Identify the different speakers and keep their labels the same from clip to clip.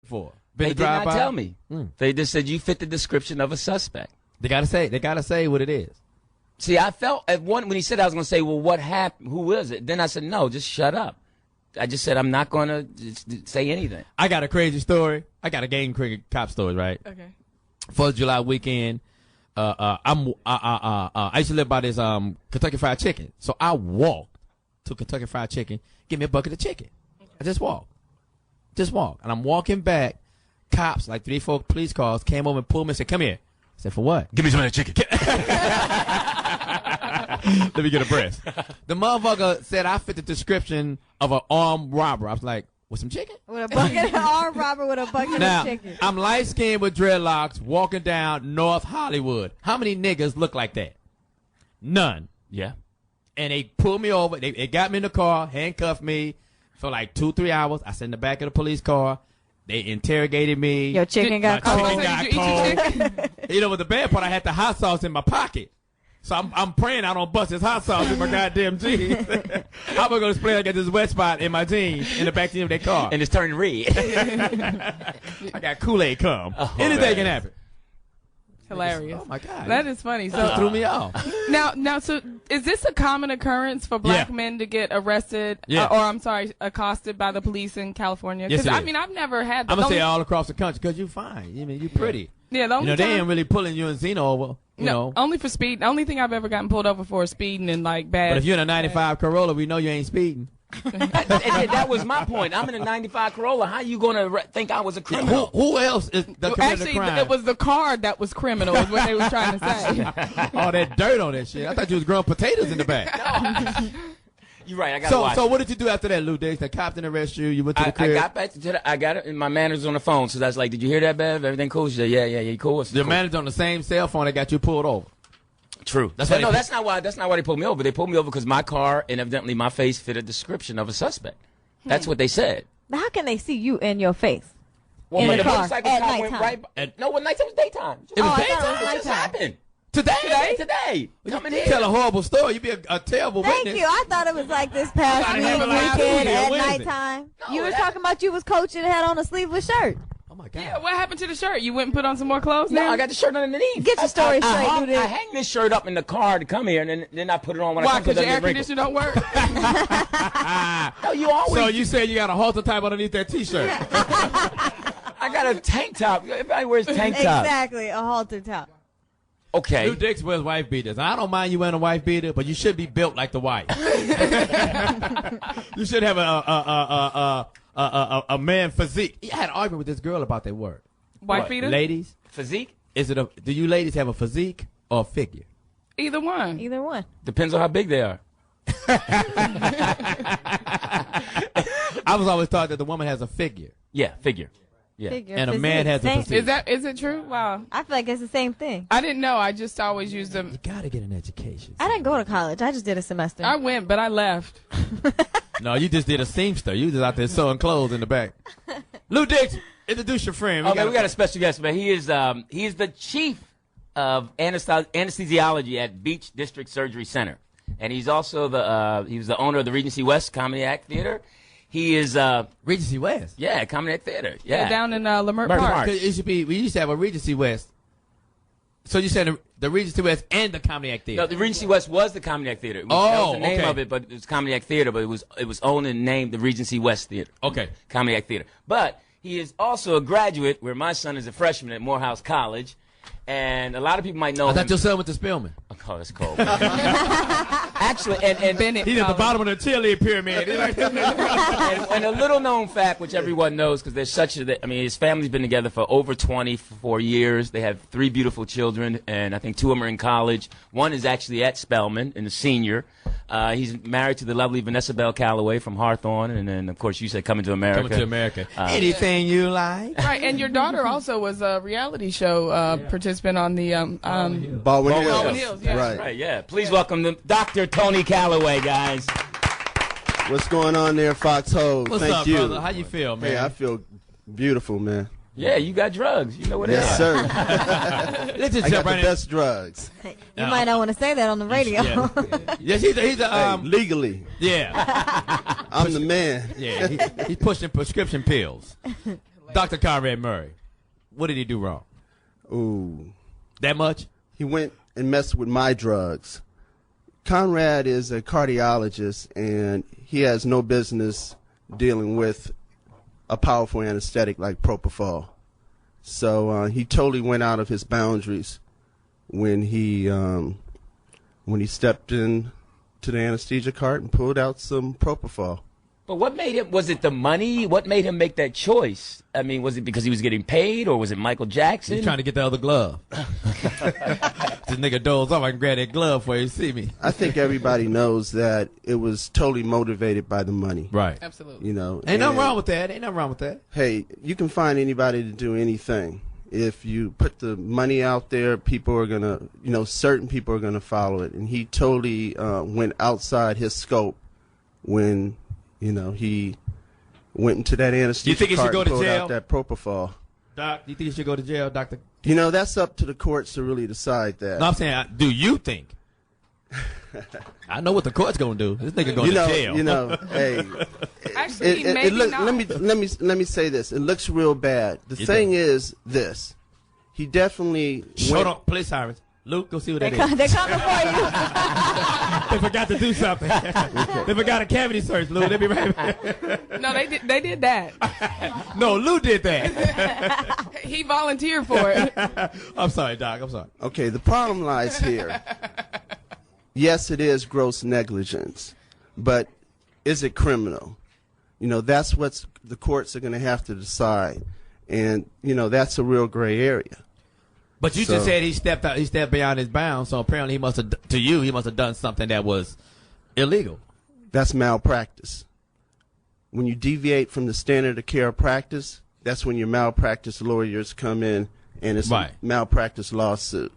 Speaker 1: for?
Speaker 2: They did not tell me. They just said you fit the description of a suspect.
Speaker 1: They gotta say what it is.
Speaker 2: See, I felt when he said I was going to say, well, what happened? Who is it? Then I said, no, just shut up. I just said I'm not going to say anything.
Speaker 1: I got a crazy story. I got a game cricket cop story, right?
Speaker 3: Okay.
Speaker 1: 4th of July weekend. I used to live by this Kentucky Fried Chicken, so I walked to Kentucky Fried Chicken, give me a bucket of chicken. I just walked, and I'm walking back. Cops, like 3 or 4 police cars, came over and pulled me and said, "Come here." I said, "For what?"
Speaker 2: Give me some of that chicken.
Speaker 1: Let me get a breath. The motherfucker said I fit the description of an armed robber. I was like, with some chicken?
Speaker 4: With a bucket, armed robber with a bucket
Speaker 1: Now,
Speaker 4: of chicken.
Speaker 1: I'm light-skinned with dreadlocks walking down North Hollywood. How many niggas look like that? None.
Speaker 2: Yeah.
Speaker 1: And they pulled me over. They got me in the car, handcuffed me for like 2-3 hours. I sat in the back of the police car. They interrogated me.
Speaker 4: Your chicken got cold.
Speaker 1: You know, with the bad part, I had the hot sauce in my pocket. So I'm praying I don't bust this hot sauce in my goddamn jeans. How am I going to explain I got this wet spot in my jeans in the back seat of their car?
Speaker 2: And it's turning red.
Speaker 1: I got Kool-Aid cum.
Speaker 2: Oh,
Speaker 1: anything can happen.
Speaker 3: Hilarious.
Speaker 1: Oh, my God.
Speaker 3: That is funny. So
Speaker 1: That threw me off.
Speaker 3: Now, so is this a common occurrence for black men to get arrested accosted by the police in California?
Speaker 1: Yes,
Speaker 3: Because, I mean, I've never had that.
Speaker 1: I'm going to say all across the country because you're fine. I mean, you're pretty.
Speaker 3: Yeah, the only
Speaker 1: they ain't really pulling you and Zeno over. You know.
Speaker 3: Only for speed. The only thing I've ever gotten pulled over for is speeding and like bad.
Speaker 1: But if you're in a 95 Corolla, we know you ain't speeding.
Speaker 2: That was my point. I'm in a 95 Corolla. How you going to think I was a criminal?
Speaker 1: Who else is the
Speaker 3: Actually,
Speaker 1: crime?
Speaker 3: it was the car that was criminal is what they were trying to say.
Speaker 1: All that dirt on that shit. I thought you was growing potatoes in the back.
Speaker 2: No. You're right. I got to watch.
Speaker 1: So what did you do after that, Lou Diggs? The cop didn't arrest you. You went to the crib.
Speaker 2: I got back to I got it, and my manager's on the phone. So that's like, did you hear that, Bev? Everything cool? She said, yeah, you cool?
Speaker 1: The manager on the same cell phone that got you pulled over.
Speaker 2: True. That's not why they pulled me over. They pulled me over because my car and evidently my face fit a description of a suspect. That's what they said.
Speaker 4: But how can they see you in your face?
Speaker 2: Well,
Speaker 4: in
Speaker 2: when
Speaker 4: the
Speaker 2: the
Speaker 4: car
Speaker 2: motorcycle
Speaker 4: at
Speaker 2: cop went
Speaker 4: nighttime.
Speaker 2: no, when nighttime was daytime.
Speaker 1: It was
Speaker 4: I thought
Speaker 1: daytime?
Speaker 4: it was
Speaker 2: It just happened.
Speaker 1: Today?
Speaker 2: Coming
Speaker 1: You
Speaker 2: here.
Speaker 1: tell a horrible story. You be a terrible
Speaker 4: Thank
Speaker 1: witness.
Speaker 4: you. I thought it was like this past
Speaker 1: I
Speaker 4: week,
Speaker 1: didn't have a live
Speaker 4: weekend
Speaker 1: studio.
Speaker 4: at
Speaker 1: When is it?
Speaker 4: nighttime.
Speaker 2: No,
Speaker 4: You was
Speaker 2: that-
Speaker 4: talking about you was coaching and had on a sleeveless shirt.
Speaker 1: Oh, my God.
Speaker 3: Yeah, what happened to the shirt? You went and put on some more clothes
Speaker 2: No,
Speaker 3: now?
Speaker 2: I got the shirt underneath.
Speaker 4: Get your story
Speaker 2: I
Speaker 4: straight,
Speaker 2: hung,
Speaker 4: Lou Diggs.
Speaker 2: I hang this shirt up in the car to come here, and then I put it on when I
Speaker 3: Why?
Speaker 2: come
Speaker 3: Because
Speaker 2: to
Speaker 3: your air
Speaker 2: the
Speaker 3: conditioner don't work?
Speaker 2: No, you always.
Speaker 1: So you said you got a halter type underneath that T-shirt.
Speaker 2: I got a tank top. Everybody wears tank tops.
Speaker 4: Exactly, a halter top.
Speaker 2: Okay.
Speaker 1: Lou Diggs wears wife beaters. I don't mind you wearing a wife beater, but you should be built like the wife. You should have a man physique. I had an argument with this girl about that word.
Speaker 3: Wife
Speaker 2: What?
Speaker 3: beater?
Speaker 1: Ladies,
Speaker 2: Physique?
Speaker 1: do you ladies have a physique or a figure?
Speaker 3: Either one.
Speaker 4: Either one.
Speaker 2: Depends on how big they are.
Speaker 1: I was always taught that the woman has a figure.
Speaker 2: Yeah, figure. Yeah.
Speaker 4: Figure,
Speaker 1: And a
Speaker 4: physique,
Speaker 1: man has a
Speaker 4: same-
Speaker 1: physique.
Speaker 3: Is it true? Wow.
Speaker 4: I feel like it's the same thing.
Speaker 3: I didn't know. I just always used them.
Speaker 1: You gotta get an education.
Speaker 4: I didn't go to college. I just did a semester.
Speaker 3: I went, but I left.
Speaker 1: No, you just did a seamster. You just out there sewing clothes in the back. Lou Diggs, introduce your friend.
Speaker 2: We got a special guest, man. He is the chief of anesthesiology at Beach District Surgery Center, and he's also he was the owner of the Regency West Comedy Act Theater. He is
Speaker 1: Regency West.
Speaker 2: yeah, Comedy Act Theater. Yeah,
Speaker 3: Down in Lamert
Speaker 2: Park.
Speaker 3: Park.
Speaker 1: It should be. We used to have a Regency West. So you said the Regency West and the Comedy Act Theater.
Speaker 2: No, the Regency West was the Comedy Act Theater. That was the name of it, but it was Comedy Act Theater. But it was owned and named the Regency West Theater.
Speaker 1: Okay.
Speaker 2: Comedy Act Theater. But he is also a graduate, where my son is a freshman at Morehouse College, and a lot of people might know
Speaker 1: I
Speaker 2: him.
Speaker 1: thought your son went to Spelman.
Speaker 2: Oh, that's cold. Actually, and
Speaker 3: Bennett
Speaker 1: He's at the
Speaker 3: College.
Speaker 1: bottom of the cheerleading pyramid.
Speaker 2: and a little known fact, which everyone knows, because there's his family's been together for over 24 years. They have 3 beautiful children, and I think 2 of them are in college. One is actually at Spelman, and a senior. He's married to the lovely Vanessa Bell Calloway from Hawthorne, and then, of course, you said Coming to America.
Speaker 1: Coming to America. Anything you like.
Speaker 3: Right, and your daughter also was a reality show participant on the
Speaker 5: Baldwin
Speaker 3: Baldwin Hills, yeah.
Speaker 5: Right.
Speaker 2: Right, yeah. Please welcome Dr. Tony Calloway, guys.
Speaker 5: What's going on there, Foxxhole?
Speaker 1: What's
Speaker 5: Thank
Speaker 1: up,
Speaker 5: you.
Speaker 1: brother? How you feel, man?
Speaker 5: Hey, I feel beautiful, man.
Speaker 2: Yeah, you got drugs. You know what it is.
Speaker 5: Yes, sir.
Speaker 1: Let's just
Speaker 5: I got
Speaker 1: jump
Speaker 5: the
Speaker 1: right in.
Speaker 5: best drugs.
Speaker 4: You might not want to say that on the radio.
Speaker 1: Yeah. Yes, he's a
Speaker 5: Hey, legally,
Speaker 1: yeah,
Speaker 5: I'm the man.
Speaker 1: yeah. He's pushing prescription pills. Dr. Conrad Murray, what did he do wrong?
Speaker 5: Ooh.
Speaker 1: That much?
Speaker 5: He went and messed with my drugs. Conrad is a cardiologist, and he has no business dealing with a powerful anesthetic like propofol. So he totally went out of his boundaries when he stepped in to the anesthesia cart and pulled out some propofol.
Speaker 2: But what made him, was it the money? What made him make that choice? I mean, was it because he was getting paid, or was it Michael Jackson?
Speaker 1: He's trying to get the other glove. This nigga dozed off. I can grab that glove for you see me.
Speaker 5: I think everybody knows that it was totally motivated by the money.
Speaker 1: Right.
Speaker 3: Absolutely.
Speaker 5: You know,
Speaker 1: Ain't nothing wrong with that. Ain't nothing wrong with that.
Speaker 5: Hey, you can find anybody to do anything. If you put the money out there, people are going to, you know, certain people are going to follow it. And he totally went outside his scope when, you know, he went into that anesthesia
Speaker 1: think he should
Speaker 5: cart
Speaker 1: go
Speaker 5: and
Speaker 1: to
Speaker 5: pulled
Speaker 1: jail?
Speaker 5: out that propofol.
Speaker 1: Doc, you think you should go to jail, Doctor?
Speaker 5: You know, that's up to the courts to really decide that.
Speaker 1: No, I'm saying, do you think? I know what the court's gonna do. This nigga going to jail.
Speaker 5: You know, hey.
Speaker 3: Actually, maybe not.
Speaker 5: Let me say this. It looks real bad. The thing is this. He definitely
Speaker 1: Hold on, police sirens. Luke, go see what that is.
Speaker 4: They're coming for you.
Speaker 1: They forgot to do something. They forgot a cavity search, Lou. They be right back.
Speaker 3: No, they did that.
Speaker 1: No, Lou did that.
Speaker 3: He volunteered for it.
Speaker 1: I'm sorry, Doc. I'm sorry.
Speaker 5: Okay, the problem lies here. Yes, it is gross negligence, but is it criminal? You know, that's what the courts are going to have to decide, and you know that's a real gray area.
Speaker 1: But you just said he stepped out. He stepped beyond his bounds. So apparently, he must have. To you, he must have done something that was illegal.
Speaker 5: That's malpractice. When you deviate from the standard of care practice, that's when your malpractice lawyers come in, and it's
Speaker 1: Right.
Speaker 5: a malpractice lawsuit.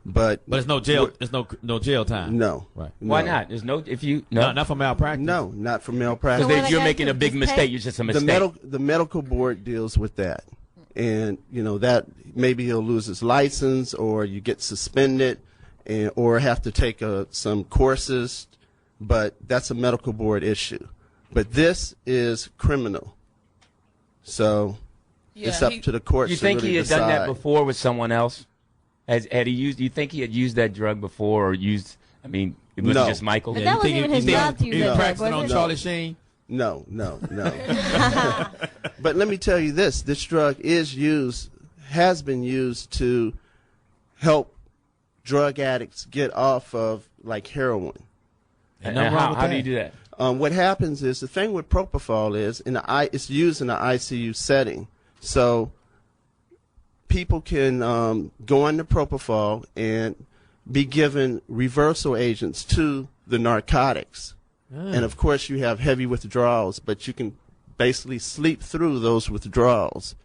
Speaker 5: But
Speaker 1: it's no jail. There's no jail time.
Speaker 5: No.
Speaker 1: Right.
Speaker 2: Why
Speaker 5: No.
Speaker 2: not? There's no, if you,
Speaker 1: No, not for malpractice.
Speaker 5: No, not for malpractice.
Speaker 4: So what
Speaker 2: Because you're
Speaker 4: I
Speaker 2: making
Speaker 4: gotta
Speaker 2: a
Speaker 4: do,
Speaker 2: big
Speaker 4: just
Speaker 2: mistake.
Speaker 4: pay?
Speaker 2: You're just a mistake.
Speaker 5: The medical board deals with that, and you know that maybe he'll lose his license, or you get suspended, or have to take some courses, but that's a medical board issue. But this is criminal, so it's up to the courts.
Speaker 2: You
Speaker 5: to
Speaker 2: think
Speaker 5: really
Speaker 2: he had
Speaker 5: decide.
Speaker 2: done that before with someone else? Had he used? Do you think he had used that drug before, or used? I mean, it was
Speaker 5: No.
Speaker 2: just Michael.
Speaker 4: But that wasn't even his job to use
Speaker 1: He
Speaker 4: that drug,
Speaker 1: practicing on
Speaker 4: was it?
Speaker 1: Charlie Sheen.
Speaker 5: No. But let me tell you this: this drug has been used to help drug addicts get off of like heroin.
Speaker 1: Ain't
Speaker 2: And
Speaker 1: nothing wrong
Speaker 2: how,
Speaker 1: with
Speaker 2: how
Speaker 1: that.
Speaker 2: do you do that?
Speaker 5: What happens is the thing with propofol is it's used in an ICU setting, so people can go on the propofol and be given reversal agents to the narcotics. And of course you have heavy withdrawals, but you can basically sleep through those withdrawals.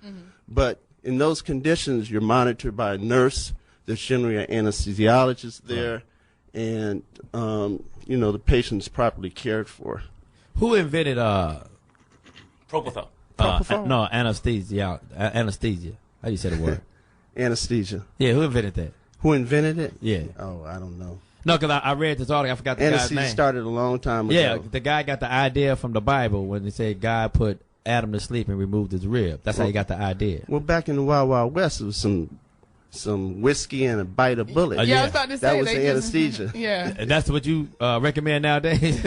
Speaker 5: But in those conditions, you're monitored by a nurse. There's generally an anesthesiologist there, and you know the patient's properly cared for.
Speaker 1: Who invented
Speaker 2: Propofol.
Speaker 5: Propofol?
Speaker 1: no, anesthesia? Anesthesia. How do you say the word?
Speaker 5: Anesthesia.
Speaker 1: Yeah, who invented that?
Speaker 5: Who invented it?
Speaker 1: Yeah.
Speaker 5: Oh, I don't know.
Speaker 1: No, because I read this article. I forgot the guy's
Speaker 5: Anesthesia
Speaker 1: name.
Speaker 5: started a long time ago.
Speaker 1: Yeah, the guy got the idea from the Bible when they said God put Adam to sleep and removed his rib. That's how he got the idea.
Speaker 5: Well, back in the Wild Wild West, it was some whiskey and a bite of bullet.
Speaker 3: Yeah, I was about to say
Speaker 5: That was
Speaker 3: they
Speaker 5: the anesthesia.
Speaker 3: Yeah.
Speaker 1: And that's what you recommend nowadays.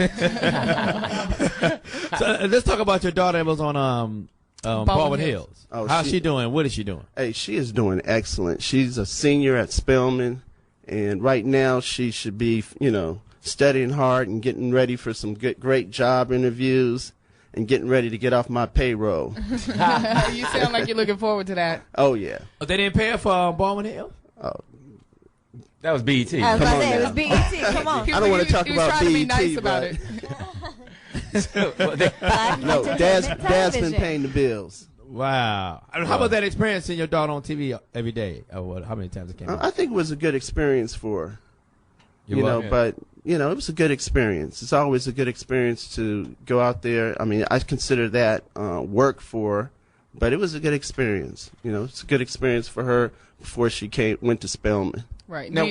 Speaker 1: So let's talk about your daughter that was on Baldwin Hills.
Speaker 5: Oh,
Speaker 1: How's she doing? What is she doing?
Speaker 5: Hey, she is doing excellent. She's a senior at Spelman, and right now she should be, you know, studying hard and getting ready for some great job interviews and getting ready to get off my payroll.
Speaker 3: You sound like you're looking forward to that.
Speaker 5: Oh, yeah.
Speaker 1: Oh, they didn't pay her for Baldwin Hills?
Speaker 2: That was BET.
Speaker 4: I was about to
Speaker 5: on
Speaker 4: say, it
Speaker 5: now.
Speaker 4: was BET. Come on.
Speaker 5: I don't want to talk
Speaker 3: He was
Speaker 5: about
Speaker 3: trying to be
Speaker 5: BET,
Speaker 3: nice about
Speaker 5: but
Speaker 3: it.
Speaker 4: Black
Speaker 5: no, Dad's been
Speaker 4: television.
Speaker 5: paying the bills.
Speaker 1: Wow. How about that experience seeing your daughter on TV every day? How many times it came out?
Speaker 5: I think it was a good experience for her.
Speaker 1: You what?
Speaker 5: But you know, it was a good experience. It's always a good experience to go out there. I mean, I consider that work for her, But it was a good experience. You know, it's a good experience for her before she went to Spelman.
Speaker 3: Right.
Speaker 2: Now,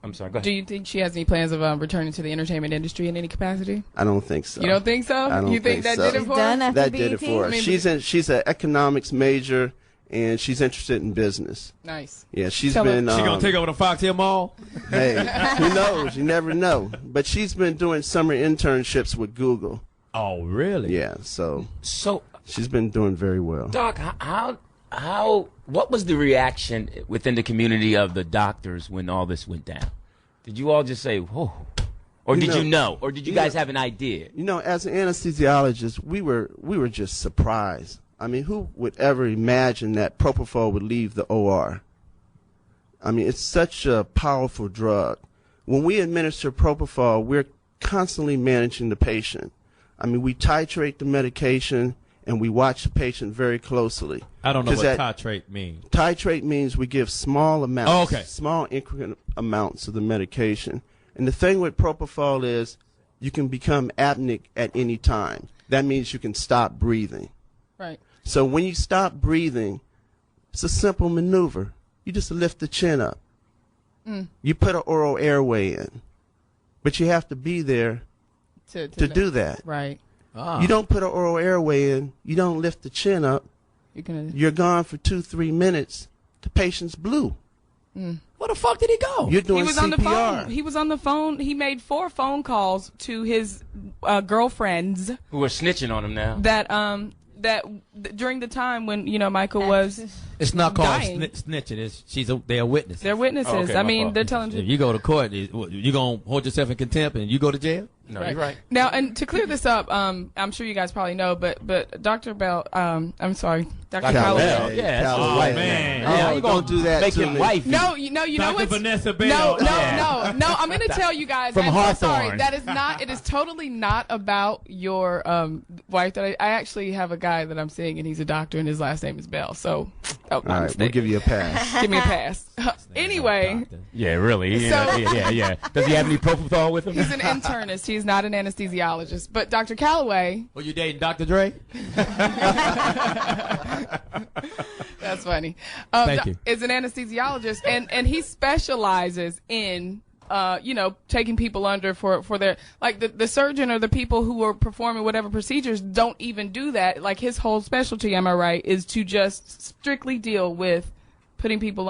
Speaker 2: I'm sorry, go ahead.
Speaker 3: Do you think she has any plans of returning to the entertainment industry in any capacity?
Speaker 5: I don't think so.
Speaker 3: You don't think so?
Speaker 5: I don't
Speaker 3: you think that
Speaker 5: so.
Speaker 3: did it for her?
Speaker 5: That did it for her. She's an economics major, and she's interested in business.
Speaker 3: Nice.
Speaker 5: Yeah, she's
Speaker 3: Tell her.
Speaker 5: been.
Speaker 1: She gonna take over the Foxxhole Mall?
Speaker 5: Hey, who knows? You never know. But she's been doing summer internships with Google.
Speaker 1: Oh, really?
Speaker 5: Yeah, so
Speaker 2: So,
Speaker 5: she's been doing very well.
Speaker 2: Doc, what was the reaction within the community of the doctors when all this went down? Did you all just say, whoa? Or did you know? Or did you guys have an idea?
Speaker 5: You know, as an anesthesiologist, we were just surprised. I mean, who would ever imagine that propofol would leave the OR? I mean, it's such a powerful drug. When we administer propofol, we're constantly managing the patient. I mean, we titrate the medication, and we watch the patient very closely.
Speaker 1: I don't know what titrate means.
Speaker 5: Titrate means we give small amounts,
Speaker 1: okay.
Speaker 5: small increment amounts of the medication. And the thing with propofol is you can become apneic at any time. That means you can stop breathing.
Speaker 3: Right.
Speaker 5: So when you stop breathing, it's a simple maneuver. You just lift the chin up. You put an oral airway in. But you have to be there to do that.
Speaker 3: Right.
Speaker 1: Ah.
Speaker 5: You don't put an oral airway in. You don't lift the chin up. You're gone for 2-3 minutes. The patient's blue.
Speaker 1: Where the fuck did he go?
Speaker 5: You're doing
Speaker 3: He was
Speaker 5: CPR.
Speaker 3: on the phone. He was on the phone. He made 4 phone calls to his girlfriends
Speaker 2: Who are snitching on him now?
Speaker 3: that during the time when Michael was.
Speaker 1: It's not called
Speaker 3: dying.
Speaker 1: snitching. They're witnesses.
Speaker 3: They're witnesses.
Speaker 2: Oh, okay,
Speaker 3: I
Speaker 2: my
Speaker 3: mean,
Speaker 2: fault.
Speaker 3: they're telling
Speaker 1: If you go to court, you gonna hold yourself in contempt and you go to jail?
Speaker 2: No, you're right.
Speaker 3: Now, and to clear this up, I'm sure you guys probably know, but Dr. Bell, I'm sorry, Dr. Calloway.
Speaker 2: Bell. Yeah, that's
Speaker 5: Calloway.
Speaker 2: right.
Speaker 1: man.
Speaker 2: Yeah,
Speaker 5: Oh,
Speaker 2: you
Speaker 5: don't do that
Speaker 2: make
Speaker 5: to
Speaker 2: him
Speaker 5: me.
Speaker 2: wifey.
Speaker 3: No, you know
Speaker 1: Dr.
Speaker 3: what's
Speaker 1: Vanessa Bell.
Speaker 3: No. I'm going to tell you guys.
Speaker 2: From
Speaker 3: I'm so sorry.
Speaker 2: Hawthorne.
Speaker 3: That is not. It is totally not about your wife. That I actually have a guy that I'm seeing, and he's a doctor, and his last name is Bell. So,
Speaker 5: All right, we'll give you a pass.
Speaker 3: give me a pass. Anyway,
Speaker 2: Yeah, really.
Speaker 3: So-
Speaker 2: Yeah. Does he have any propofol with him?
Speaker 3: he's an internist. He's not an anesthesiologist. But Dr. Calloway.
Speaker 1: Were you dating Dr. Dre?
Speaker 3: That's funny.
Speaker 1: Thank you.
Speaker 3: Is an anesthesiologist, and he specializes in, taking people under for their, like the surgeon or the people who are performing whatever procedures don't even do that. Like his whole specialty, am I right, is to just strictly deal with putting people